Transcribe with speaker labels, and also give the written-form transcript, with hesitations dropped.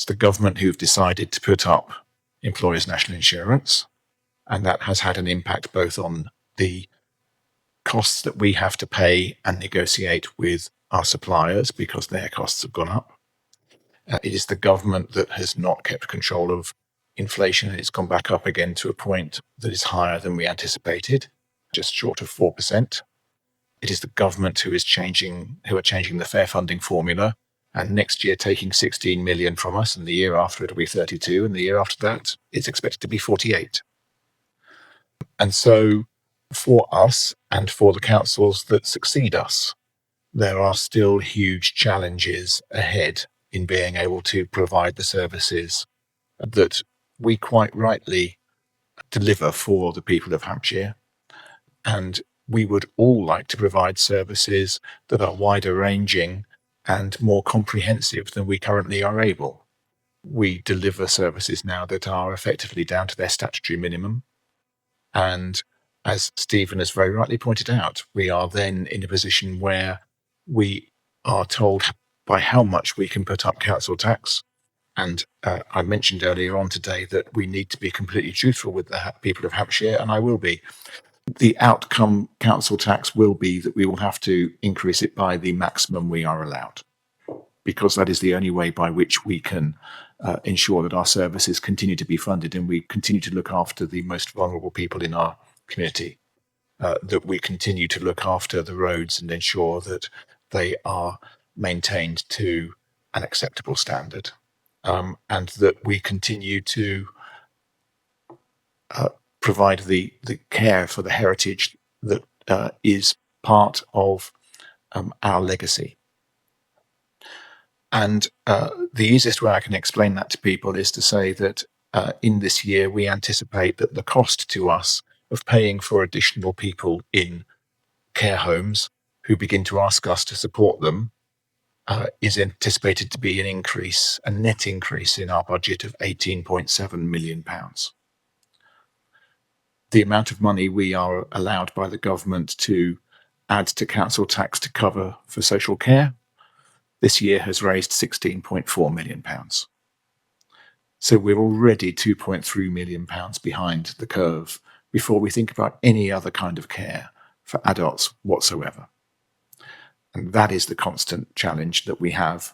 Speaker 1: It's the government who've decided to put up employers' national insurance, and that has had an impact both on the costs that we have to pay and negotiate with our suppliers because their costs have gone up. It is the government that has not kept control of inflation. It's gone back up again to a point that is higher than we anticipated, just short of 4%. It is the government who are changing the fair funding formula, and next year taking 16 million from us, and the year after it'll be 32, and the year after that it's expected to be 48. And so for us and for the councils that succeed us, there are still huge challenges ahead in being able to provide the services that we quite rightly deliver for the people of Hampshire. And we would all like to provide services that are wider ranging and more comprehensive than we currently are able. We deliver services now that are effectively down to their statutory minimum. And as Stephen has very rightly pointed out, we are then in a position where we are told by how much we can put up council tax. And I mentioned earlier on today that we need to be completely truthful with the people of Hampshire, and I will be. The outcome council tax will be that we will have to increase it by the maximum we are allowed, because that is the only way by which we can ensure that our services continue to be funded and we continue to look after the most vulnerable people in our community, that we continue to look after the roads and ensure that they are maintained to an acceptable standard, and that we continue to provide the care for the heritage that is part of our legacy. And the easiest way I can explain that to people is to say that in this year, we anticipate that the cost to us of paying for additional people in care homes who begin to ask us to support them is anticipated to be a net increase in our budget of £18.7 million. The amount of money we are allowed by the government to add to council tax to cover for social care this year has raised £16.4 million. So we're already £2.3 million behind the curve before we think about any other kind of care for adults whatsoever. And that is the constant challenge that we have